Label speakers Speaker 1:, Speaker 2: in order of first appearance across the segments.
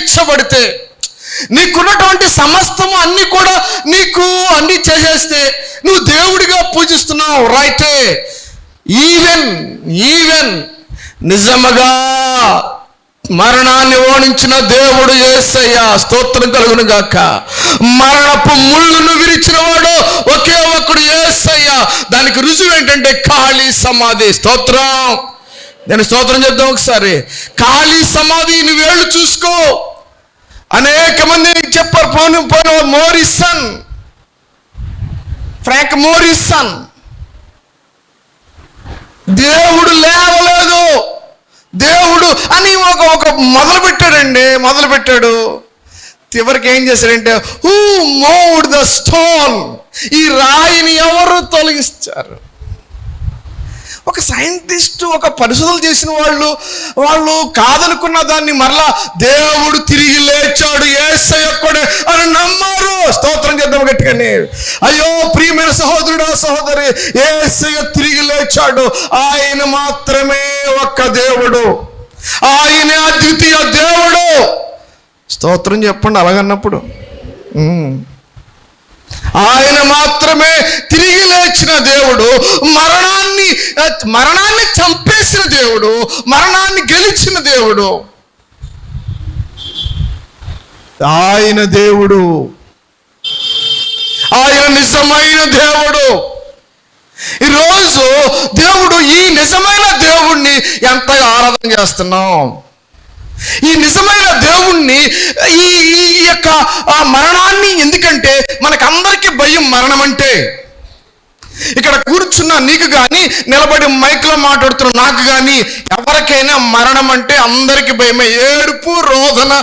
Speaker 1: తీర్చబడితే, నీకున్నటువంటి సమస్తము అన్ని కూడా నీకు అన్ని చేసేస్తే నువ్వు దేవుడిగా పూజిస్తున్నావు రైటే. ఈవెన్ నిజముగా మరణాన్ని ఓడించిన దేవుడు యేసయ్య, స్తోత్రం కలుగును గాక. మరణపు ముళ్ళును విరిచిన వాడు ఒకే ఒక్కడు యేసయ్య. దానికి రుజువు ఏంటంటే ఖాళీ సమాధి. స్తోత్రం. నేను స్తోత్రం చెప్దాం ఒకసారి. ఖాళీ సమాధి నువ్వేళ్ళు చూసుకో. అనేక మంది చెప్పారు, పోను మోరిసన్, ఫ్రాంక్ మోరిసన్, దేవుడు లేవలేదు దేవుడు అని ఒక మొదలుపెట్టాడు. చివరికి ఏం చేశాడంటే, హూ మూవ్డ్ ద స్టోన్, ఈ రాయిని ఎవరు తొలగిస్తారు? ఒక సైంటిస్ట్, ఒక పరిశోధనలు చేసిన వాళ్ళు కాదనుకున్న దాన్ని మరలా దేవుడు తిరిగి లేచాడు, యేసయ్య ఒక్కడే అని నమ్మారు. స్తోత్రం చేద్దాం గట్టిగానే. అయ్యో ప్రియమైన సహోదరుడా, సహోదరి, యేసయ్య తిరిగి లేచాడు. ఆయన మాత్రమే ఒక్క దేవుడు, ఆయన అద్వితీయ దేవుడు. స్తోత్రం చెప్పండి అలాగన్నప్పుడు. ఆయన మాత్రమే తిరిగి లేచిన దేవుడు, మరణాన్ని చంపేసిన దేవుడు, మరణాన్ని గెలిచిన దేవుడు. ఆయన దేవుడు, ఆయన నిజమైన దేవుడు. ఈరోజు దేవుడు, ఈ నిజమైన దేవుణ్ణి ఎంతగా ఆరాధన చేస్తున్నాం. ఈ నిజమైన దేవుణ్ణి, ఈ యొక్క మరణాన్ని, ఎందుకంటే మనకందరికీ భయం మరణం అంటే. ఇక్కడ కూర్చున్న నీకు కానీ, నిలబడి మైక్లో మాట్లాడుతున్న నాకు కానీ, ఎవరికైనా మరణం అంటే అందరికీ భయమే. ఏడుపు, రోదన.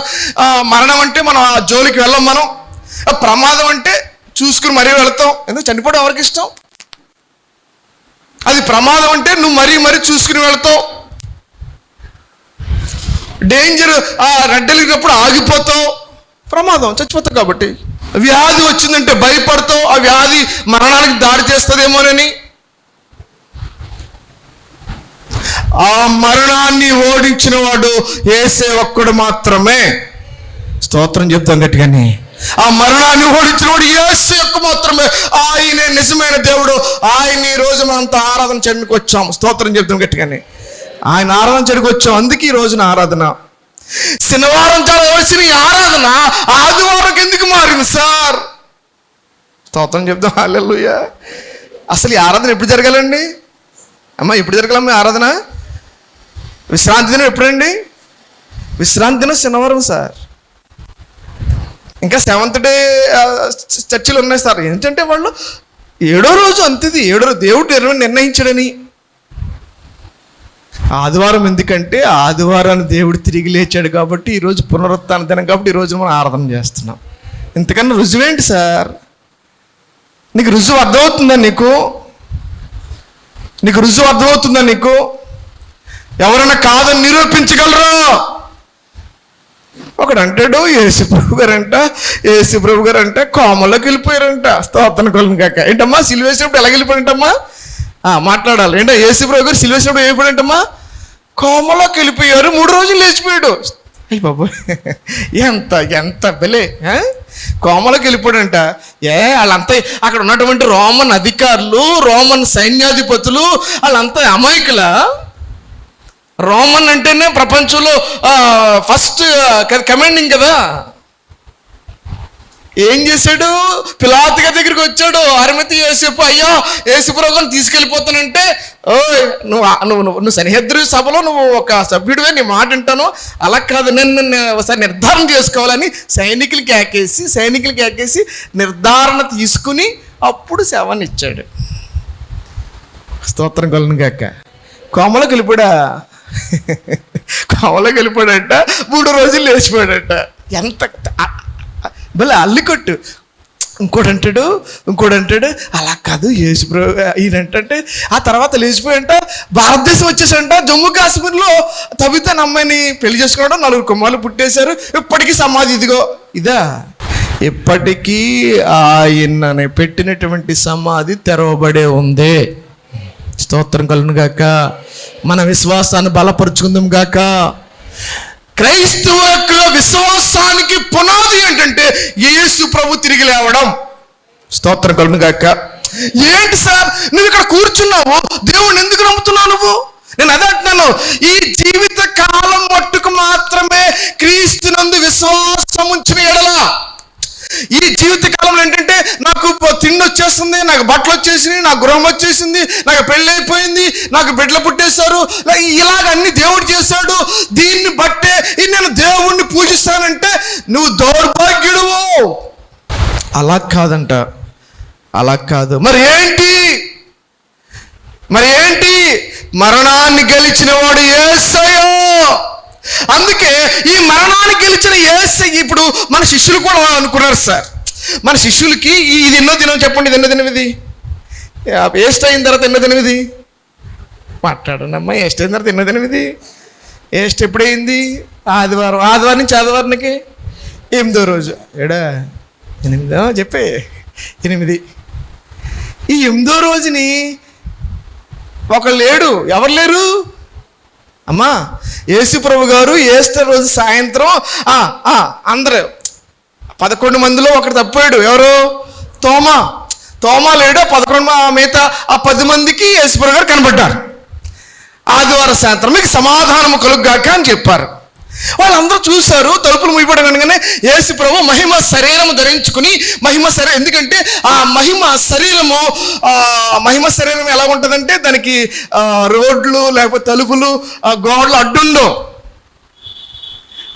Speaker 1: మరణం అంటే మనం ఆ జోలికి వెళ్ళం. మనం ప్రమాదం అంటే చూసుకుని మరీ వెళ్తాం. ఎందుకు చనిపోవడం ఎవరికి ఇష్టం? అది ప్రమాదం అంటే నువ్వు మరీ చూసుకుని వెళ్తావు. డేంజర్, రెడ్ వెలిగినప్పుడు ఆగిపోతావు, ప్రమాదం, చచ్చిపోతావు. కాబట్టి వ్యాధి వచ్చిందంటే భయపడతావు, ఆ వ్యాధి మరణానికి దారి చేస్తుందేమోనని. ఆ మరణాన్ని ఓడించిన వాడు యేసే ఒక్కడు మాత్రమే. స్తోత్రం చెప్తాం గట్టిగాని. ఆ మరణాన్ని ఓడించిన వాడు యేసే ఒక్క మాత్రమే. ఆయనే నిజమైన దేవుడు. ఆయన్ని ఈ రోజు మనంతా ఆరాధన చేయడానికి వచ్చాం. స్తోత్రం చెప్తాం గట్టిగాని. ఆయన ఆరాధన చేయడానికి వచ్చాం. అందుకే ఈ రోజున ఆరాధన. శనివారం జరగవలసిన ఈ ఆరాధన ఆదివారం ఎందుకు మారింది సార్? స్తోత్రం చెప్తాం. హల్లెలూయా. అసలు ఈ ఆరాధన ఎప్పుడు జరగాలండి అమ్మా? ఎప్పుడు జరగాలమ్మా ఆరాధన? విశ్రాంతి దినం ఎప్పుడండి? విశ్రాంతి దినం శనివారం సార్. ఇంకా 7th డే చర్చిలు ఉన్నాయి సార్. ఏంటంటే వాళ్ళు 7వ రోజు అంతది, 7వ దేవుడు నిర్ణయించడని. ఆదివారం ఎందుకంటే ఆదివారాన్ని దేవుడు తిరిగి లేచాడు కాబట్టి, ఈరోజు పునరుత్థాన దినం కాబట్టి ఈరోజు మనం ఆరాధన చేస్తున్నాం. ఇంతకన్నా రుజువేంటి సార్? నీకు రుజువు అర్థమవుతుందా? నీకు రుజువు అర్థమవుతుందా? నీకు ఎవరైనా కాదని నిరూపించగలరా? ఒకడు అంటాడు, యేసుప్రభు గారు అంట కోమలోకి వెళ్ళిపోయారంట. స్తోత్రం కలుగును గాక. ఏంటమ్మా సిలువేసినప్పుడు ఎలా వెళ్ళిపోయారంటమ్మా? మాట్లాడాలి. ఏంటో యేసుప్రభు గారు సిలువేసినప్పుడు ఏమైపోయాడంటమ్మా? కోమలోకి వెళ్ళిపోయారు, 3 రోజులు లేచిపోయాడు. అయ్యి బాబు, ఎంత బెలే. కోమలోకి వెళ్ళిపోయాడంట. వాళ్ళంతా అక్కడ ఉన్నటువంటి రోమన్ అధికారులు, రోమన్ సైన్యాధిపతులు వాళ్ళంతా అమాయకులా? రోమన్ అంటేనే ప్రపంచంలో ఫస్ట్ కమాండింగ్ కదా. ఏం చేశాడు? పిలాతు గారి దగ్గరికి వచ్చాడు. అరిమతి యేసేపు, అయ్యో యేసుప్రభుని తీసుకెళ్ళిపోతానంటే, నువ్వు సన్హెద్రి సభలో నువ్వు ఒక సభ్యుడివే, నీ మాట వింటాను. అలా కాదు, నేను ఒకసారి నిర్ధారణ చేసుకోవాలని సైనికులకి ఏకేసి నిర్ధారణ తీసుకుని అప్పుడు సేవని ఇచ్చాడు. స్తోత్రం కలుగును గాక. కోమలోకి వెళ్ళిపోయాడంట, 3 రోజులు లేచిపోయాడంట. ఎంత భలే అల్లికొట్టు. ఇంకోటి అంటాడు అలా కాదు యేసుప్రభు ఈయనంటే. ఆ తర్వాత లేచిపోయంట, భారతదేశం వచ్చేసంట. జమ్మూ కాశ్మీర్లో తబితా అనే అమ్మాయిని పెళ్లి చేసుకోవడం, 4 కుమారులు పుట్టేశారు. ఇప్పటికీ సమాధి ఇదిగో ఇదా. ఇప్పటికీ ఆయన పెట్టినటువంటి సమాధి తెరవబడే ఉంది. స్తోత్రం కలుగును గాక. మన విశ్వాసాన్ని బలపరుచుకుందాం గాక. క్రైస్తవ యొక్క విశ్వాసానికి పునాది ఏంటంటే యేసు ప్రభు తిరిగి లేవడం. స్తోత్రం కలుగును గాక. ఏంటి సార్ నువ్వు ఇక్కడ కూర్చున్నావు, దేవుణ్ణి ఎందుకు నమ్ముతున్నావు నువ్వు? నేను అదే అంటున్నాను, ఈ జీవిత కాలం మట్టుకు మాత్రమే క్రీస్తునందు విశ్వాసం ఉంచిన ఎడల. ఈ జీవిత కాలంలో ఏంటంటే నాకు తిండి వచ్చేస్తుంది, నాకు బట్టలు వచ్చేసినాయి, నాకు గృహం వచ్చేసింది, నాకు పెళ్ళి అయిపోయింది, నాకు బిడ్డలు పుట్టేశారు, ఇలాగ అన్ని దేవుడు చేశాడు, దీన్ని బట్టే నేను దేవుణ్ణి పూజిస్తానంటే నువ్వు దౌర్భాగ్యుడువు. అలా కాదంట, అలా కాదు. మరి ఏంటి? మరణాన్ని గెలిచిన వాడు యేసయ్య. అందుకే ఈ మరణాన్ని గెలిచిన యేసయ్య. ఇప్పుడు మన శిష్యులు కూడా అనుకున్నారు సార్, మన శిష్యులకి ఇది ఎన్నో దినం చెప్పండి, ఇది ఎన్నో దినం, ఇది ఏస్ట్ అయిన తర్వాత ఎన్నో దినం, ఇది మాట్లాడండి అమ్మా, ఏస్ట్ అయిన తర్వాత ఎన్నో దినం, ఇది ఏస్ట్ ఎప్పుడైంది? ఆదివారం నుంచి ఆదివారానికి 8వ రోజు. 8 చెప్పే 8. ఈ 8వ రోజుని ఒకళ్ళు లేడు, ఎవరు లేరు అమ్మా? యేసు ప్రభు గారు ఈస్టర్ రోజు సాయంత్రం అందరూ 11 మందిలో ఒకడు తప్పాడు. ఎవరు? తోమా లేడు. 11 మిగతా 10 మందికి యేసు ప్రభు గారు కనబడ్డారు. ఆదివారం సాయంత్రం మీకు సమాధానము కలుగుగాక అని చెప్పారు. వాళ్ళందరూ చూశారు, తలుపులు మూయబడగానే యేసు ప్రభు మహిమ శరీరము ధరించుకుని, ఎందుకంటే ఆ మహిమ శరీరం ఎలా ఉంటుందంటే దానికి రోడ్లు లేకపోతే తలుపులు గోడలు అడ్డుండో,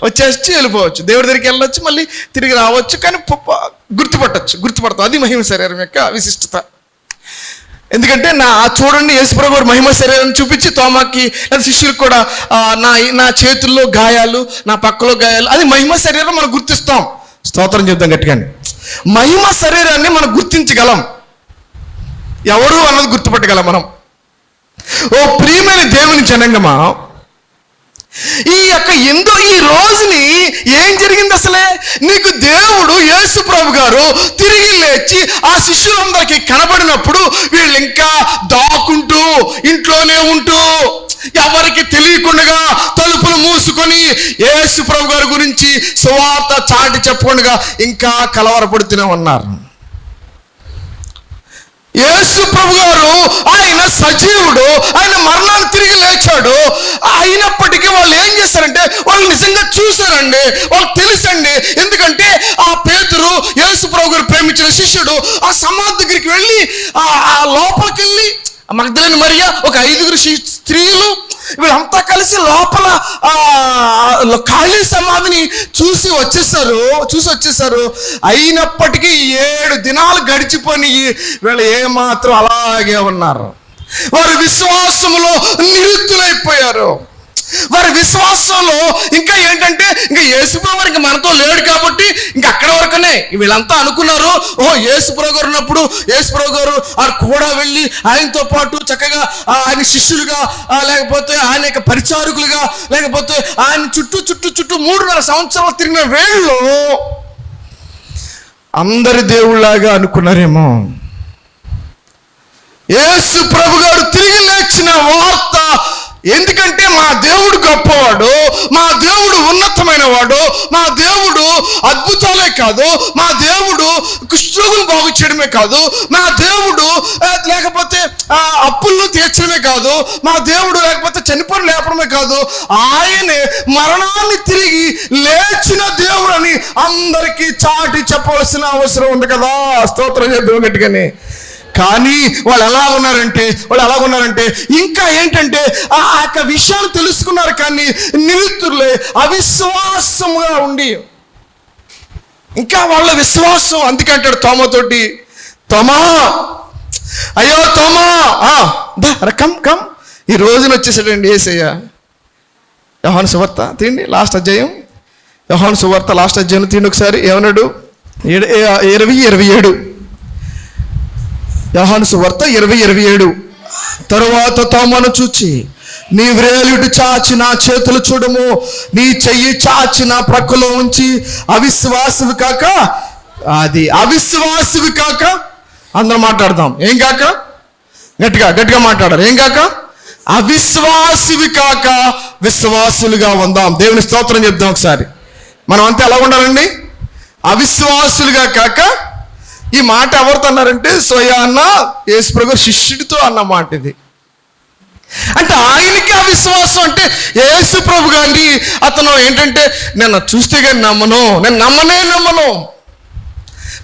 Speaker 1: వచ్చేసి వెళ్ళిపోవచ్చు, దేవుడి దగ్గరికి వెళ్ళొచ్చు, మళ్ళీ తిరిగి రావచ్చు, కానీ గుర్తుపడతాం. అది మహిమ శరీరం యొక్క విశిష్టత. ఎందుకంటే చూడండి, యేసుప్రభు గారు మహిమ శరీరం చూపించి తోమాకి లేదా శిష్యులకు కూడా నా చేతుల్లో గాయాలు, నా పక్కలో గాయాలు, అది మహిమ శరీరం మనం గుర్తిస్తాం. స్తోత్రం చెప్తాం గట్టిగాని. మహిమ శరీరాన్ని మనం గుర్తించగలం, ఎవరు అన్నది గుర్తుపట్టగలం మనం. ఓ ప్రియమైన దేవుని జనంగమా, ఈ రోజుని ఏం జరిగింది అసలే? నీకు దేవుడు యేసు ప్రభు గారు తిరిగి లేచి ఆ శిష్యులందరికీ కనబడినప్పుడు వీళ్ళు ఇంకా దాక్కుంటూ ఇంట్లోనే ఉంటూ ఎవరికి తెలియకుండా తలుపులు మూసుకొని యేసు ప్రభు గారి గురించి సువార్త చాటి చెప్పకుండా ఇంకా కలవరపడుతూనే ఉన్నారు. యేసు ప్రభు గారు ఆయన సజీవుడు, ఆయన మరణాన్ని తిరిగి లేచాడు. అయినప్పటికీ వాళ్ళు ఏం చేశారంటే వాళ్ళు నిజంగా చూశారండి, వాళ్ళకి తెలుసండి. ఎందుకంటే ఆ పేతురు యేసు ప్రభు గారు ప్రేమించిన శిష్యుడు ఆ సమాధి దగ్గరికి వెళ్ళి ఆ లోపలికి వెళ్ళి మగ్దలేని మరియ, ఒక 5 స్త్రీలు, వీళ్ళంతా కలిసి లోపల ఖాళీ సమాధిని చూసి వచ్చేసారు. అయినప్పటికీ 7 దినాలు గడిచిపోయి వీళ్ళు ఏమాత్రం అలాగే ఉన్నారు. వారి విశ్వాసంలో నిరుద్ధులైపోయారు. వారి విశ్వాసంలో ఇంకా ఏంటంటే ఇంకా యేసుప్రభు గారు ఇంకా మనతో లేడు కాబట్టి ఇంకా అక్కడ వరకునే వీళ్ళంతా అనుకున్నారు, యేసుప్రభు గారు ఉన్నప్పుడు యేసుప్రభు గారు కూడా వెళ్ళి ఆయనతో పాటు చక్కగా ఆయన శిష్యులుగా, లేకపోతే ఆయన యొక్క పరిచారకులుగా, లేకపోతే ఆయన చుట్టూ 3.5 సంవత్సరాలు తిరిగిన వేళ్ళు అందరి దేవుళ్ళలాగా అనుకున్నారేమో. యేసు ప్రభు గారు తిరిగి లేచిన వార్త, ఎందుకంటే మా దేవుడు గొప్పవాడు, మా దేవుడు ఉన్నతమైన వాడు, మా దేవుడు అద్భుతాలే కాదు, మా దేవుడు కుష్ఠరోగులు బాగు చేయడమే కాదు, మా దేవుడు లేకపోతే అప్పులను తీర్చడమే కాదు, మా దేవుడు లేకపోతే చనిపోయిన లేపడమే కాదు, ఆయనే మరణాన్ని తిరిగి లేచిన దేవుడు అని అందరికీ చాటి చెప్పవలసిన అవసరం ఉంది కదా. స్తోత్రం చేద్దాం గట్టిగానే. కానీ వాళ్ళు ఎలా ఉన్నారంటే ఇంకా ఏంటంటే ఆ యొక్క విషయాలు తెలుసుకున్నారు, కానీ నిరుత్తులే అవిశ్వాసముగా ఉండి ఇంకా వాళ్ళ విశ్వాసం. అందుకే అంటాడు తోమాతోటి, అయ్యో తోమా కమ్ ఈ రోజున వచ్చేసాడండి యేసయ్య. యోహాను సువార్త తీయండి, లాస్ట్ అధ్యాయం. యోహాను సువార్త లాస్ట్ అధ్యాయం తీయండి ఒకసారి. ఏమన్నాడు? 27 యోహాను సువార్త 20:27. తరువాత తోమాను చూచి, నీ వ్రేలుడు చాచి నా చేతులు చూడము, నీ చెయ్యి చాచి నా ప్రక్కలో ఉంచి అవిశ్వాసివి కాక, అది అవిశ్వాసివి కాక, అందరం మాట్లాడదాం, ఏం కాక, గట్టిగా మాట్లాడారు, ఏం కాక, అవిశ్వాసివి కాక విశ్వాసులుగా ఉందాం. దేవుని స్తోత్రం చెప్దాం ఒకసారి. మనం అంతా ఎలా ఉండాలండి? అవిశ్వాసులుగా కాక. ఈ మాట ఎవరితో అన్నారంటే స్వయాన యేసుప్రభు శిష్యుడితో అన్న మాట ఇది. అంటే ఆయనకి అవిశ్వాసం. అంటే యేసుప్రభు గారిని అతను ఏంటంటే నేను చూస్తే కానీ నమ్మను, నేను నమ్మను.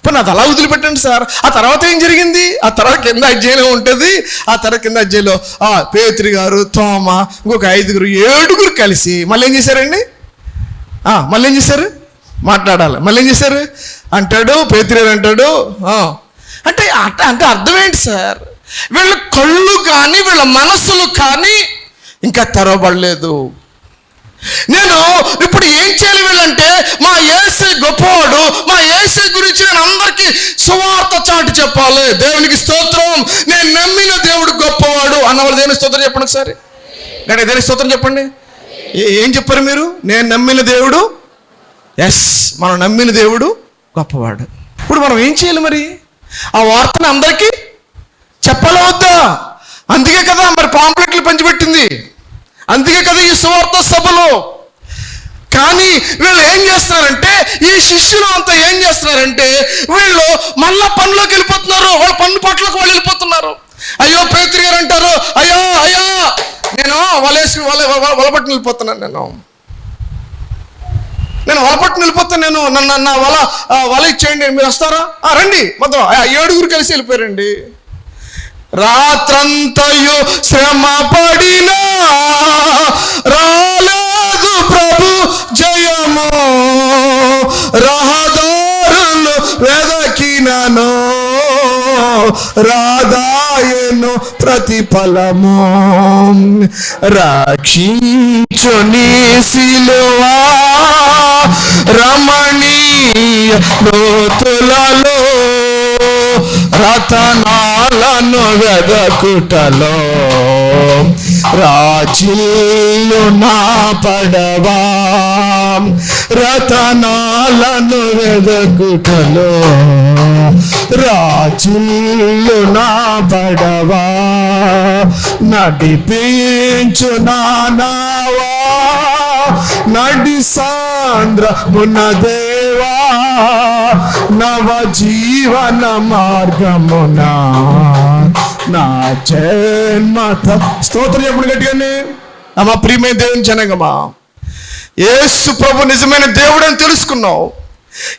Speaker 1: పోనీ అది అలా వదిలిపెట్టండి సార్. ఆ తర్వాత ఏం జరిగింది? ఆ తర్వాత కింద అధ్యాయంలో ఉంటుంది. ఆ తర్వాత కింద అధ్యాయంలో పేతురు గారు, తోమ, ఇంకొక 5 7 కలిసి మళ్ళీ ఏం చేశారండి? మళ్ళీ ఏం చేశారు? మాట్లాడాలి. మళ్ళీ ఏం చేశారు అంటాడు పేతురు అంటాడు. అంటే అంటే అర్థం ఏంటి సార్? వీళ్ళ కళ్ళు కానీ వీళ్ళ మనసులు కానీ ఇంకా తెరవబడలేదు. నేను ఇప్పుడు ఏం చేయాలి వీళ్ళంటే, మా యేసే గొప్పవాడు, మా యేసే గురించి నేను అందరికీ సువార్త చాటి చెప్పాలి. దేవునికి స్తోత్రం. నేను నమ్మిన దేవుడు గొప్పవాడు అన్నవాళ్ళు దేవుని స్తోత్రం చెప్పండి ఒకసారి. గట్టిగా దేవుని స్తోత్రం చెప్పండి. ఏం చెప్పారు మీరు? నేను నమ్మిన దేవుడు. ఎస్, మనం నమ్మిన దేవుడు గొప్పవాడు. ఇప్పుడు మనం ఏం చేయాలి మరి? ఆ వార్తను అందరికీ చెప్పాలా వద్దా? అందుకే కదా మరి పాంప్లెట్లు పంచిపెట్టింది, అందుకే కదా ఈ సువార్త సభలో. కానీ వీళ్ళు ఏం చేస్తున్నారంటే, ఈ శిష్యులు అంతా ఏం చేస్తున్నారంటే, వీళ్ళు మళ్ళా పనిలోకి వెళ్ళిపోతున్నారు. వాళ్ళ పన్ను పట్లకు వాళ్ళు వెళ్ళిపోతున్నారు. అయ్యో పేతురు గారు అంటారు, అయ్యో నేను వలపట్టుని వెళ్ళిపోతున్నాను, నేను వలపట్టుని వెళ్ళిపోతాను, నన్ను వల ఇచ్చేయండి, మీరు వస్తారా? రండి. మొత్తం 7 కలిసి వెళ్ళిపోయారండి. రాత్రంతయు శ్రమ పడినా రాలేదు ప్రభు జయము, రహదారులు వెదకినను రాదాయను ప్రతిఫలము, రక్షించుని సిలువా రమణీయ లోతులలో రతనాలను వెదకుటలో రాజిల్లు నా పడవా, రతనాలను వెదకుటలో రాజిల్లు నా పడవా, నడిపించు నానావా నడి సాంద్రమున దేవా, నవ జీవన మార్గమున నా జన్మత. స్తోత్రం చెప్పండి గట్టిగానే. మా ప్రియమైన దేవుని జనగమా, యేసు ప్రభు నిజమైన దేవుడు అని తెలుసుకున్నావు.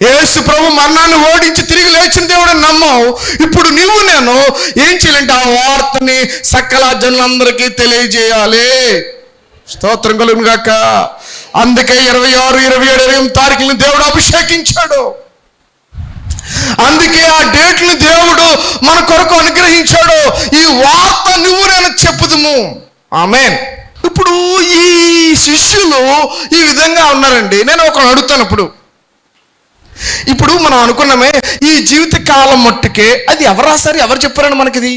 Speaker 1: యేసు ప్రభు మరణాన్ని ఓడించి తిరిగి లేచిన దేవుడు అని నమ్మావు. ఇప్పుడు నువ్వు నేను ఏం చేయాలంటే ఆ వార్తని సకల జనులందరికీ తెలియజేయాలి. స్తోత్రం కలుగును గాక. అందుకే 26, 27, 28 తారీఖులను దేవుడు అభిషేకించాడు. అందుకే ఆ డేట్లను దేవుడు మన కొరకు అనుగ్రహించాడు. ఈ వార్త నువ్వు నేను చెప్పుదుము. ఆమేన్. ఇప్పుడు ఈ శిష్యులు ఈ విధంగా ఉన్నారండి. నేను ఒకరు అడుగుతాను. ఇప్పుడు మనం అనుకున్నామే ఈ జీవిత కాలం మట్టుకే అది ఎవరు రాశారు, ఎవరు చెప్పారని మనకి ఇది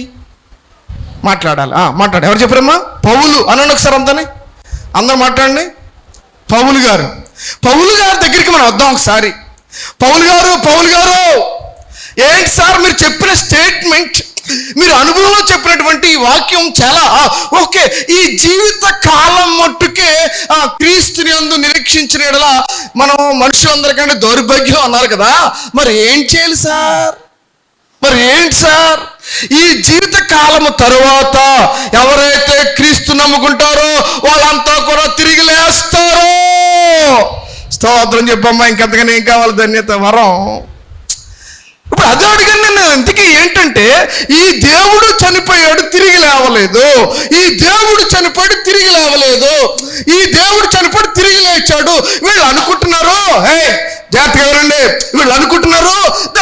Speaker 1: మాట్లాడాలి. మాట్లాడు. ఎవరు చెప్పారమ్మా? పౌలు అనండి ఒకసారి. అందరూ మాట్లాడండి. పౌలు గారు దగ్గరికి మనం వద్దాం ఒకసారి. పౌలు గారు ఏంటి సార్ మీరు చెప్పిన స్టేట్మెంట్, మీరు అనుభవంలో చెప్పినటువంటి ఈ వాక్యం చాలా ఓకే. ఈ జీవిత కాలం మట్టుకే క్రీస్తుని అందు నిరీక్షించిన యెడల మనం మనుషులందరికంటే దౌర్భాగ్యం అన్నారు కదా. మరి ఏం చేయాలి సార్? మరి ఏంటి సార్? ఈ జీవిత కాలము తరువాత ఎవరైతే క్రీస్తు నమ్ముకుంటారో వాళ్ళంతా కూడా తిరిగి లేస్తారు. స్తోత్రం చెప్పమ్మా. ఇంకెంతగానే ఏం కావాలి? ధన్యత, వరం. ఇప్పుడు అదే అడిగాను నేను. ఇంతకీ ఏంటంటే, ఈ దేవుడు చనిపోయాడు తిరిగి లేవలేదు, ఈ దేవుడు చనిపోయాడు తిరిగి లేవలేదు, ఈ దేవుడు చనిపోయాడు తిరిగి లేచాడు. వీళ్ళు అనుకుంటున్నారు, జాగ్రత్తగా ఎవరండి, వీళ్ళు అనుకుంటున్నారు ద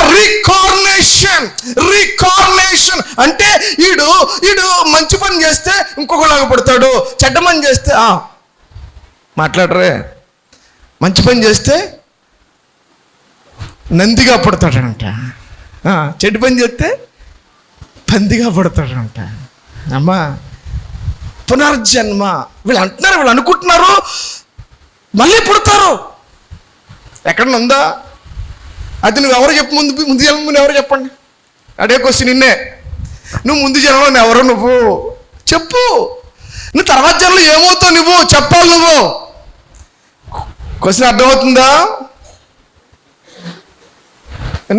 Speaker 1: రీకార్నేషన్ అంటే వీడు మంచి పని చేస్తే ఇంకొకలాగా పడతాడు, చెడ్డ పని చేస్తే మాట్లాడరే, మంచి పని చేస్తే నందిగా పడతాడంట, చెడ్డ పని చేస్తే పందిగా పడతాడంట. అమ్మా, పునర్జన్మ. వీళ్ళు అంటున్నారు, వీళ్ళు అనుకుంటున్నారు మళ్ళీ పుడతారు. ఎక్కడన్నా ఉందా అది? నువ్వు ఎవరు చెప్పు, ముందు జన్మ ఎవరు చెప్పండి. అడే క్వశ్చన్ నిన్నే. నువ్వు ముందు జన్మలో ఎవరో నువ్వు చెప్పు. నువ్వు తర్వాత జన్మలో ఏమవుతావు నువ్వు చెప్పాలి. నువ్వు క్వశ్చన్ అర్థమవుతుందా?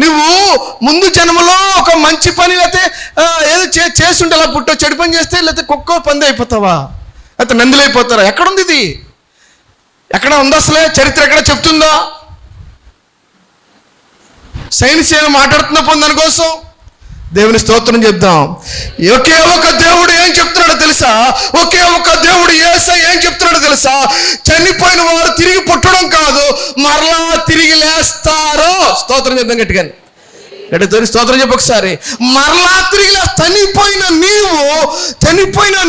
Speaker 1: నువ్వు ముందు జన్మలో ఒక మంచి పని లేకపోతే ఏదో చేస్తుంటే అలా పుట్టో, చెడు పని చేస్తే లేకపోతే కుక్క పంది అయిపోతావా, లేకపోతే నందులు అయిపోతారా? ఎక్కడుంది ఇది? ఎక్కడ ఉందా అసలే? చరిత్ర ఎక్కడ చెప్తుందా? సైన్స్ ఏమో మాట్లాడుతున్న పొందని కోసం. దేవుని స్తోత్రం చెప్దాం. ఒకే ఒక దేవుడు ఏం చెప్తున్నాడో తెలుసా? ఒకే ఒక దేవుడు యేసయ్య ఏం చెప్తున్నాడో తెలుసా? చనిపోయిన వారు తిరిగి పుట్టడం కాదు, మరలా తిరిగి లేస్తారు. స్తోత్రం చెప్దాం గట్టిగా. స్తోత్రం చెప్పు ఒకసారి. మరలా తిరిగి చనిపోయిన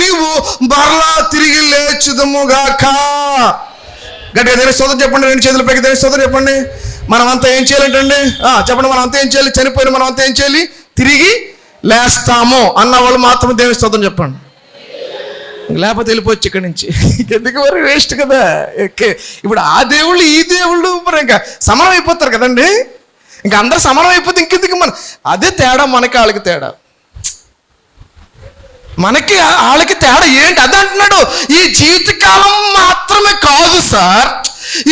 Speaker 1: నీవు మరలా తిరిగి లేచుదముగాక. గట్టిగా దేవుని స్తోత్రం చెప్పండి. రెండు చేతుల పైకి దేవుని స్తోత్రం చెప్పండి. మనం అంతా ఏం చేయాలంటండి? చెప్పండి. మనం అంతా ఏం చేయాలి? చనిపోయిన మనం అంతా ఏం చేయాలి? తిరిగి లేస్తాము అన్న వాళ్ళు మాత్రం దేవుని స్తోత్రం చెప్పండి. లేకపోతే వెళ్ళిపోవచ్చు ఇక్కడి నుంచి. ఎందుకు మరి వేస్ట్ కదా. ఇప్పుడు ఆ దేవుళ్ళు ఈ దేవుళ్ళు మరి ఇంకా సమానం అయిపోతారు కదండి. ఇంకా అందరు సమానం అయిపోతే ఇంకెందుకు మన అదే తేడా. మనకి వాళ్ళకి తేడా, మనకి వాళ్ళకి తేడా ఏంటి? అదే అంటున్నాడు. ఈ జీవితకాలం మాత్రమే కాదు సార్,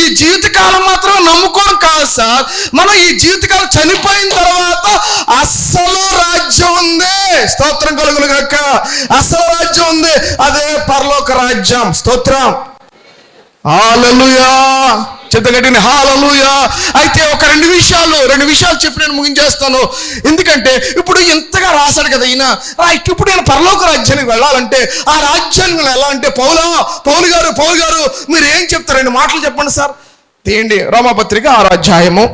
Speaker 1: ఈ జీవితకాలం మాత్రమే నమ్ముకోవడం కాదు సార్. మనం ఈ జీవితకాలం చనిపోయిన తర్వాత అసలు రాజ్యం ఉంది. స్తోత్రం కలుగును గాక. అసలు రాజ్యం ఉంది, అదే పరలోక రాజ్యం. స్తోత్రం. హల్లెలూయా. చెత్తగట్టిన హల్లెలూయా. అయితే ఒక రెండు విషయాలు చెప్పి నేను ముగించేస్తాను. ఎందుకంటే ఇప్పుడు ఇంతగా రాశాడు కదా ఈయన. ఇప్పుడు నేను పరలోక రాజ్యానికి వెళ్ళాలంటే, ఆ రాజ్యానికి వెళ్ళాలంటే పౌలు గారు మీరు ఏం చెప్తారు? 2 మాటలు చెప్పండి సార్. తీయండి రోమాపత్రిక 6వ అధ్యాయము.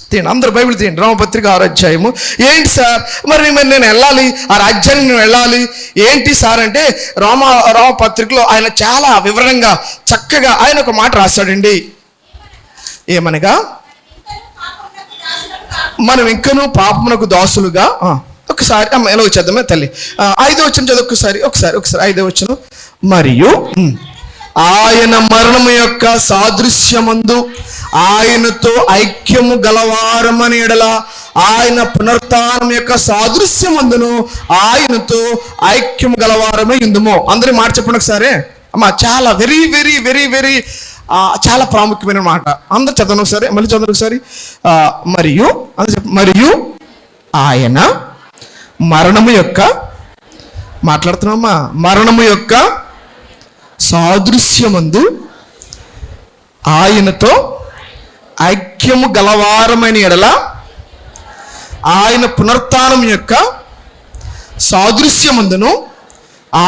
Speaker 1: తీయండి, అందరు బైబిల్ తీయండి. రోమపత్రిక 6వ అధ్యాయము. ఏంటి సార్ మరి నేను వెళ్ళాలి, ఆ రాజ్యానికి నేను వెళ్ళాలి ఏంటి సార్ అంటే, రోమపత్రికలో ఆయన చాలా వివరంగా చక్కగా ఆయన ఒక మాట రాశాడండి. ఏమనగా, మనం ఇంకనూ పాపమునకు దాసులుగా. ఒకసారి ఎలా వచ్చేద్దామే తల్లి. 5వ వచనం చదువు ఒకసారి 5వ వచనం. మరియు ఆయన మరణము యొక్క సాదృశ్యమందు ఆయనతో ఐక్యము గలవారమని ఎడల, ఆయన పునరుత్థానం యొక్క సాదృశ్యమందును ఆయనతో ఐక్యము గలవారమే ఇందుమో. అందరి మాట చెప్పండి ఒకసారి అమ్మా. చాలా వెరీ వెరీ వెరీ వెరీ చాలా ప్రాముఖ్యమైన మాట. అందరు చదవండి ఒకసారి, మళ్ళీ చదవండి ఒకసారి. మరియు ఆయన మరణము యొక్క మాట్లాడుతున్నామా, మరణము యొక్క సాదృశ్యమందు ఆయనతో ఐక్యము గలవారమైన ఎడల, ఆయన పునరుత్థానం యొక్క సాదృశ్యమందును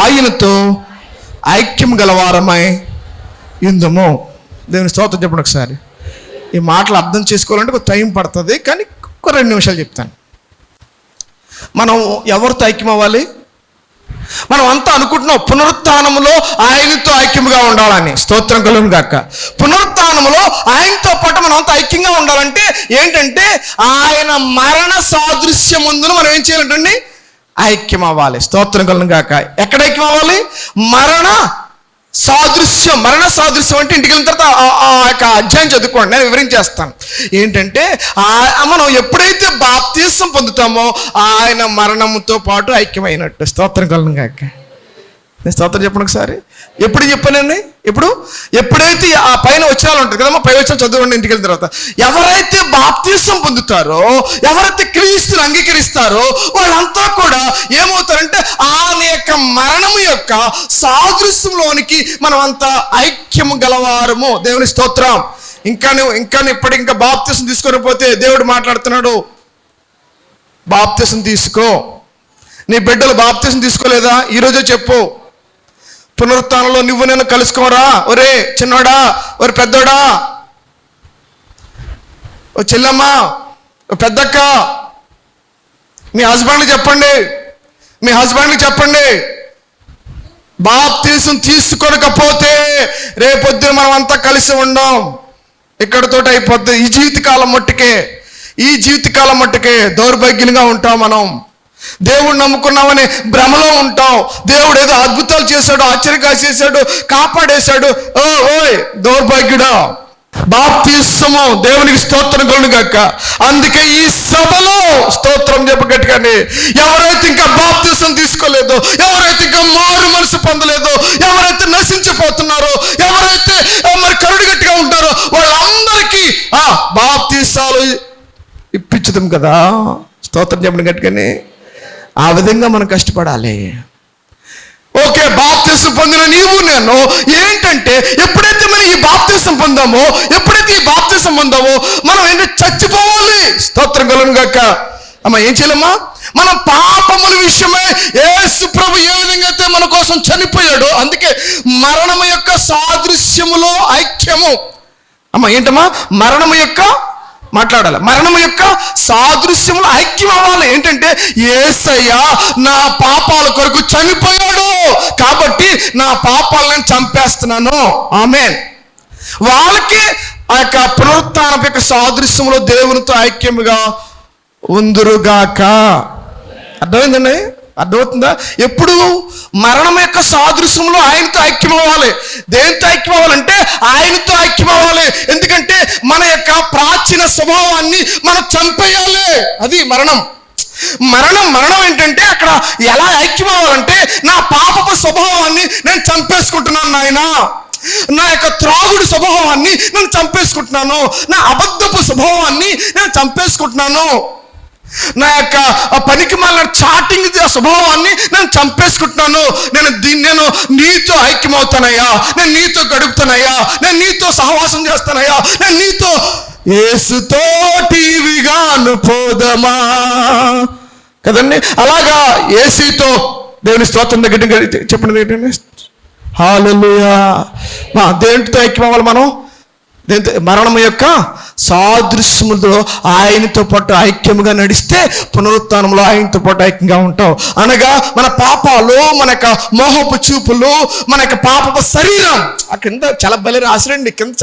Speaker 1: ఆయనతో ఐక్యము గలవారమై ఇందుము. దేవుని స్తోత్రం చెప్పండి ఒకసారి. ఈ మాటలు అర్థం చేసుకోవాలంటే ఒక టైం పడుతుంది, కానీ ఒక 2 నిమిషాలు చెప్తాను. మనం ఎవరితో ఐక్యం అవ్వాలి? మనం అంతా అనుకుంటున్నాం పునరుత్థానములో ఆయనతో ఐక్యముగా ఉండాలని. స్తోత్రం కలుగును గాక. పునరుత్థానములో ఆయనతో పాటు మనం అంతా ఐక్యంగా ఉండాలంటే ఏంటంటే, ఆయన మరణ సాదృశ్యమందును మనం ఏం చేయాలంటండి? ఐక్యం అవ్వాలి. స్తోత్రం కలుగును గాక. ఎక్కడ ఐక్యం అవ్వాలి? మరణ సాదృశ్యం అంటే ఇంటికి వెళ్ళిన తర్వాత ఆ యొక్క అధ్యాయం చదువుకోండి, నేను వివరించేస్తాను. ఏంటంటే మనం ఎప్పుడైతే బాప్తిసం పొందుతామో ఆయన మరణంతో పాటు ఐక్యమైనట్టు. స్తోత్రం కలుగును గాక. నేను స్తోత్రం చెప్పండి ఒకసారి. ఎప్పుడు చెప్పానండి? ఎప్పుడైతే ఆ పైన వచనాలు ఉంటుంది కదమ్మా, పై వచనాలు చదవండి ఇంటికి వెళ్ళిన తర్వాత. ఎవరైతే బాప్తిసం పొందుతారో, ఎవరైతే క్రీస్తుని అంగీకరిస్తారో వాళ్ళంతా కూడా ఏమవుతారంటే ఆయన యొక్క మరణము యొక్క సాదృశ్యంలోనికి మనం అంతా ఐక్యము గలవారము. దేవుని స్తోత్రం. ఇంకా బాప్తిసం తీసుకొని పోతే దేవుడు మాట్లాడుతున్నాడు. బాప్తిసం తీసుకో. నీ బిడ్డలు బాప్తిసం తీసుకోలేదా? ఈరోజే చెప్పు. పునరుత్థానంలో నువ్వు నేను కలుసుకోరా? ఒరే చిన్నోడా, ఒరే పెద్దోడా, ఓ చెల్లమ్మా, ఓ పెద్దక్క, మీ హస్బెండ్కి చెప్పండి. బాప్తిసం తీసుకోకపోతే రేపొద్దున మనం అంతా కలిసి ఉండం. ఇక్కడతోటి అయిపోద్ది. ఈ జీవితకాలం మట్టుకే దౌర్భాగ్యంగా ఉంటాం మనం. దేవుడు నమ్ముకున్నామని భ్రమలో ఉంటాం. దేవుడు ఏదో అద్భుతాలు చేశాడు, ఆశ్చర్యకాలు చేశాడు, కాపాడేశాడు. ఓయ్ దౌర్భాగ్యుడా. బాప్తిసము దేవునికి స్తోత్రం కలుగును గాక. అందుకే ఈ సభలో స్తోత్రం చెప్పగట్టుగానే ఎవరైతే ఇంకా బాప్తిసం తీసుకోలేదో, ఎవరైతే ఇంకా ఇంకా మారు మనసు పొందలేదో, ఎవరైతే నశించిపోతున్నారో, ఎవరైతే మరి కరుడుగట్టిగా ఉంటారో వాళ్ళందరికీ బాప్తీసాలు ఇప్పించడం కదా. స్తోత్రం చెప్పండి గట్టిగానే. ఆ విధంగా మనం కష్టపడాలి. ఓకే, బాప్తిసం పొందిన నీవు నేను ఏంటంటే ఎప్పుడైతే మనం ఈ బాప్తిసం పొందామో, మనం ఏంటంటే చచ్చిపోవాలి. స్తోత్రం కలుగును గాక. అమ్మ ఏం చేయాలమ్మా? మన పాపముల విషయమై యేసు ప్రభు ఏ విధంగా అయితే మన కోసం చనిపోయాడో, అందుకే మరణము యొక్క సాదృశ్యములో ఐక్యము. అమ్మ ఏంటమ్మా? మరణము యొక్క సాదృశ్యములో ఐక్యం అవ్వాలి. ఏంటంటే యేసయ్య నా పాపాల కొరకు చనిపోయాడు కాబట్టి నా పాపాలను నేను చంపేస్తున్నాను. ఆమేన్. వాళ్ళకి ఆ యొక్క పునరుత్థానం యొక్క సాదృశ్యంలో దేవునితో ఐక్యముగా ఉందురుగాక. అర్థమైందండి? అర్థమవుతుందా? ఎప్పుడు మరణం యొక్క సాదృశ్యంలో ఆయనతో ఐక్యం అవ్వాలి. దేనితో ఐక్యం అవ్వాలంటే ఆయనతో ఐక్యం అవ్వాలి. ఎందుకంటే మన యొక్క ప్రాచీన స్వభావాన్ని మనం చంపేయాలి. అది మరణం. మరణం ఏంటంటే అక్కడ ఎలా ఐక్యం అవ్వాలంటే నా పాపపు స్వభావాన్ని నేను చంపేసుకుంటున్నాను నాయన, నా యొక్క త్రాగుడు స్వభావాన్ని నేను చంపేసుకుంటున్నాను, నా అబద్ధపు స్వభావాన్ని నేను చంపేసుకుంటున్నాను, నా యొక్క పనికి మాలిన చాటింగ్ స్వభావాన్ని నేను చంపేసుకుంటున్నాను. నేను నీతో ఐక్యమవుతానయ్యా, నేను నీతో గడుపుతానయ్యా, నేను నీతో సహవాసం చేస్తానయ్యా, నేను నీతో యేసుతో టీవీగాను పోదమా కదండి. అలాగా యేసుతో దేవుని స్తోత్రం దగ్గర చెప్పండి ఏంటండి. హల్లెలూయా. దేనితో ఐక్యం అవ్వాలి మనం? మరణం యొక్క సాదృశ్యముతో ఆయనతో పాటు ఐక్యముగా నడిస్తే పునరుత్థానంలో ఆయనతో పాటు ఐక్యంగా ఉంటాం. అనగా మన పాపాలు, మన యొక్క మోహపు చూపులు, మన యొక్క పాపపు శరీరం. ఆ కింద చాలా బలి రాసిరండి, కింద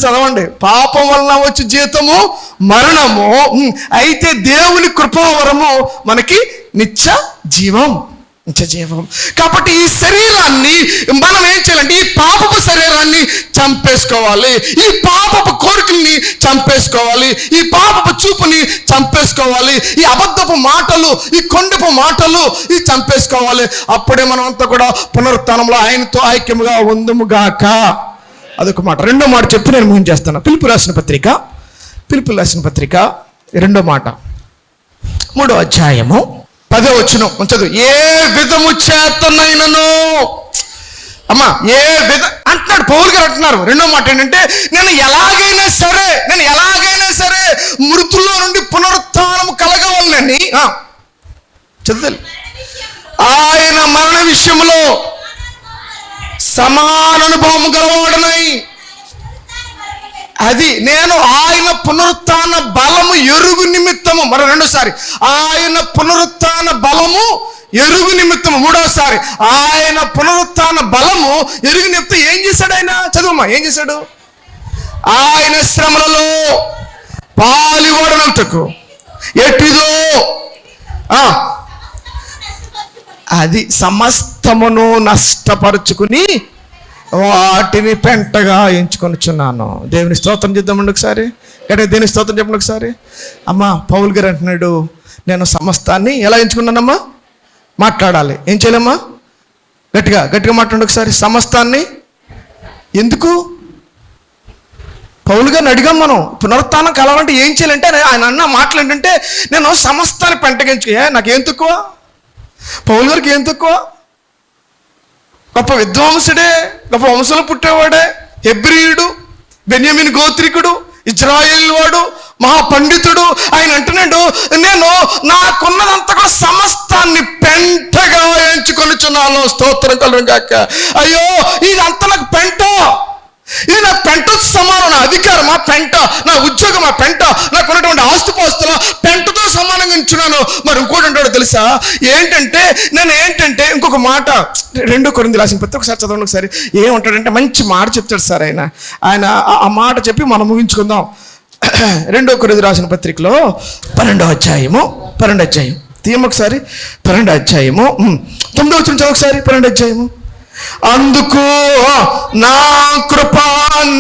Speaker 1: చదవండి. పాపం వలన వచ్చి జీతము మరణము, అయితే దేవుని కృపావరము మనకి నిత్య జీవం. కాబట్టి ఈ శరీరాన్ని మనం ఏం చేయాలంటే ఈ పాపపు శరీరాన్ని చంపేసుకోవాలి, ఈ పాపపు కోరికల్ని చంపేసుకోవాలి, ఈ పాపపు చూపుని చంపేసుకోవాలి, ఈ అబద్ధపు మాటలు, ఈ కొండపు మాటలు ఇది చంపేసుకోవాలి. అప్పుడే మనం అంతా కూడా పునరుత్థానంలో ఆయనతో ఐక్యముగా ఉందుముగాక. అదొక మాట. రెండో మాట చెప్పి నేను ముగించేస్తాను. పిలుపు రాసిన పత్రిక 2వ మాట 3వ అధ్యాయము 10వ వచనం ఉంచదు. ఏ విధము చేతనైనను, అమ్మా ఏ విధ అంటున్నాడు పౌలు గారు అంటున్నారు. 2వ మాట ఏంటంటే నేను ఎలాగైనా సరే మృతుల్లో నుండి పునరుత్థానం కలగవాలని చదువు. ఆయన మరణ విషయంలో సమాన అనుభవం గలవాడనై, అది నేను ఆయన పునరుత్థాన బలము ఎరుగు నిమిత్తము, మరి రెండోసారి ఆయన పునరుత్థాన బలము ఎరుగు నిమిత్తము, మూడవసారి ఆయన పునరుత్థాన బలము ఎరుగు నిమిత్తం ఏం చేశాడు ఆయన? చదువమ్మా, ఏం చేశాడు? ఆయన శ్రమలలో పాలుగొనటకు ఎట్టిదో అది సమస్తమును నష్టపరుచుకుని వాటిని పెంటగా ఎంచుకొనిచున్నాను. దేవుని స్తోత్రం చేద్దామండి ఒకసారి. దేవుని స్తోత్రం చెప్పండి ఒకసారి. అమ్మ పౌలు గారు అంటున్నాడు, నేను సమస్తాన్ని ఎలా ఎంచుకున్నానమ్మా? మాట్లాడాలి. ఏం చేయాలమ్మా? గట్టిగా మాట్లాడండి ఒకసారి. సమస్తాన్ని ఎందుకు? పౌలు గారిని అడిగాం మనం. పునరుత్థానం కలవాలంటే ఏం చేయాలంటే ఆయన అన్న మాటలు ఏంటంటే నేను సమస్తాన్ని పెంటగా నాకేం తక్కువ? పౌలు గారికి ఏం తక్కువ? గొప్ప విద్వాంసుడే, గొప్ప వంశంలో పుట్టేవాడే, హెబ్రీయుడు, బెన్యామీను గోత్రికుడు, ఇజ్రాయేల్ వాడు, మహాపండితుడు. ఆయన అంటున్నాడు, నేను నాకున్నదంతా కూడా సమస్తాన్ని పెంటగా ఎంచుకొనిచున్నాను. స్తోత్రం కలుగును గాక. అయ్యో ఇదంతా నాకు పెంట, ఇది నా పెంటతో సమానం. నా అధికారమా పెంట, నా ఉద్యోగమా పెంట, నాకు ఉన్నటువంటి ఆస్తుపాస్తుల పెంటతో సమానంగా ఉంచున్నాను. మరి ఇంకోటి అంటాడు తెలుసా? ఏంటంటే ఇంకొక మాట 2 కొరింథీయులకు రాసిన పత్రిక ఒకసారి చదవండి ఒకసారి. ఏమంటాడంటే మంచి మాట చెప్తాడు సార్ ఆయన. ఆ మాట చెప్పి మనం ముగించుకుందాం. 2 కొరింథీయులకు రాసిన పత్రికలో 12వ అధ్యాయము తీయం ఒకసారి. 12వ అధ్యాయము 9వ వచనం చదువు ఒకసారి. 12వ అధ్యాయము. అందుకు నా కృప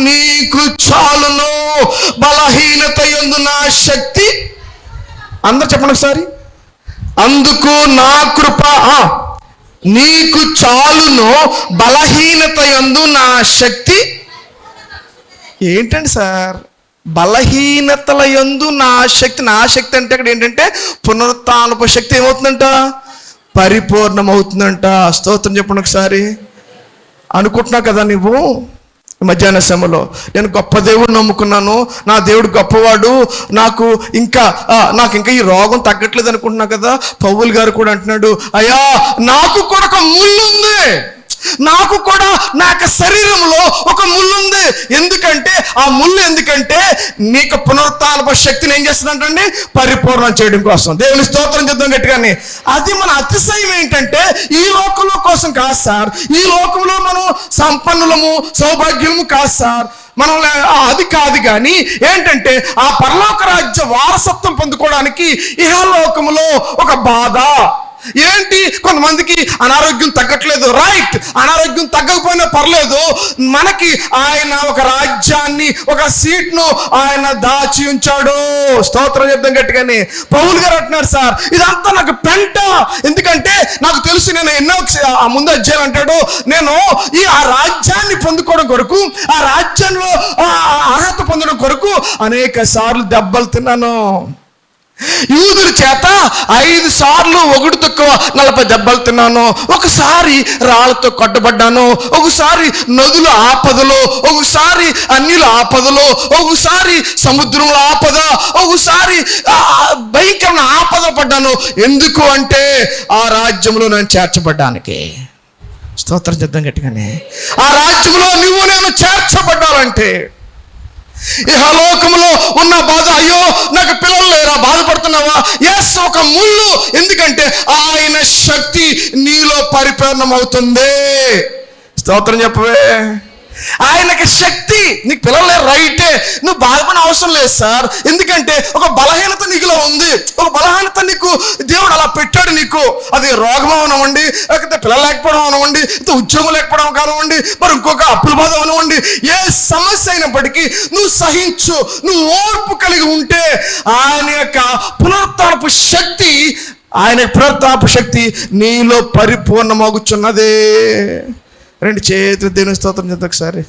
Speaker 1: నీకు చాలును, బలహీనత యందు నా శక్తి. అందరు చెప్పండి ఒకసారి. అందుకు నా కృప నీకు చాలును బలహీనత యందు నా శక్తి. ఏంటండి సార్, బలహీనతల యందు నా శక్తి. నా శక్తి అంటే అక్కడ ఏంటంటే పునరుత్థానపు శక్తి ఏమవుతుందంట, పరిపూర్ణమవుతుందంట. స్తోత్రం చెప్పండి ఒకసారి. అనుకుంటున్నావు కదా నువ్వు మధ్యాహ్న సమయంలో, నేను గొప్ప దేవుడు నమ్ముకున్నాను, నా దేవుడు గొప్పవాడు, నాకు ఇంకా ఈ రోగం తగ్గట్లేదు అనుకుంటున్నావు కదా. పౌలు గారు కూడా అంటున్నాడు, అయ్యా నాకు కూడా ఒక ముళ్ళు ఉంది, నాకు కూడా నా యొక్క శరీరంలో ఒక ముళ్ళు ఉంది. ఎందుకంటే ఆ ముళ్ళు ఎందుకంటే నీకు పునరుత్థాన శక్తిని ఏం చేస్తుందంటండి, పరిపూర్ణం చేయడం కోసం. దేవుని స్తోత్రం చేద్దాం గట్టిగానే. అది మన అతిశయం ఏంటంటే ఈ లోకంలో కోసం కాదు సార్, ఈ లోకంలో మనం సంపన్నులము సౌభాగ్యము కాదు సార్, మనం అది కాదు. కానీ ఏంటంటే ఆ పరలోక రాజ్య వారసత్వం పొందుకోవడానికి ఇహలోకములో ఒక బాధ ఏంటి, కొంతమందికి అనారోగ్యం తగ్గట్లేదు, రైట్, అనారోగ్యం తగ్గకపోయినా పర్లేదు, మనకి ఆయన ఒక రాజ్యాన్ని, ఒక సీట్ను ఆయన దాచి ఉంచాడు. స్తోత్రం చెప్తాం గట్టిగానే. పౌలు గారు అంటున్నారు, సార్ ఇదంతా నాకు పెంట, ఎందుకంటే నాకు తెలుసు, నేను ఎన్నో ముందు అధ్యాయం అంటాడు, నేను ఆ రాజ్యాన్ని పొందుకోవడం కొరకు, ఆ రాజ్యంలో అర్హత పొందడం కొరకు అనేక సార్లు దెబ్బలు తిన్నాను. యూదుల చేత 5 సార్లు 1 తక్కువ 40 దెబ్బలు తిన్నాను. ఒకసారి రాళ్ళతో కొట్టబడ్డాను, ఒకసారి నదుల ఆపదలో, ఒకసారి అన్యుల ఆపదలో, ఒకసారి సముద్రంలో ఆపద, ఒకసారి భయంకరమైన ఆపదలు పడ్డాను. ఎందుకు అంటే ఆ రాజ్యంలో నేను చేర్చబడ్డానికి. స్తోత్రం చేద్దాం గట్టిగానే. ఆ రాజ్యంలో నువ్వు నేను చేర్చబడ్డాలంటే, ఇహలోకములో ఉన్న బాధ, అయ్యో నాకు పిల్లలు లేరా, బాధపడుతున్నావా? ఎస్, ఒక ముళ్ళు, ఎందుకంటే ఆయన శక్తి నీలో పరిపూర్ణం అవుతుంది. స్తోత్రం చెప్పవే. ఆయనకి శక్తి, నీకు పిల్లలు లేరు రైటే, నువ్వు బాధపడిన అవసరం లేదు సార్, ఎందుకంటే ఒక బలహీనత నీకులో ఉంది, ఒక బలహీనత నీకు దేవుడు అలా పెట్టాడు నీకు. అది రోగం అవనివ్వండి, లేకపోతే పిల్లలు లేకపోవడం అవనివ్వండి, ఉద్యోగం లేకపోవడం కానివ్వండి, మరి ఇంకొక అప్పుల బాధ అవనివ్వండి, ఏ సమస్య అయినప్పటికీ నువ్వు సహించు, నువ్వు ఓర్పు కలిగి ఉంటే ఆయన యొక్క పునరుత్థానపు శక్తి, ఆయన పునరుత్థానపు శక్తి నీలో పరిపూర్ణమగుచున్నదే. 2 చేతులు దేవుని స్తోత్రం చేద్దాం ఒకసారి.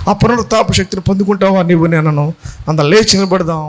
Speaker 1: ఆ పునరుత్థానపు శక్తిని పొందుకుంటావా నీవు నేను? అంత లేచి నిలబడదాం.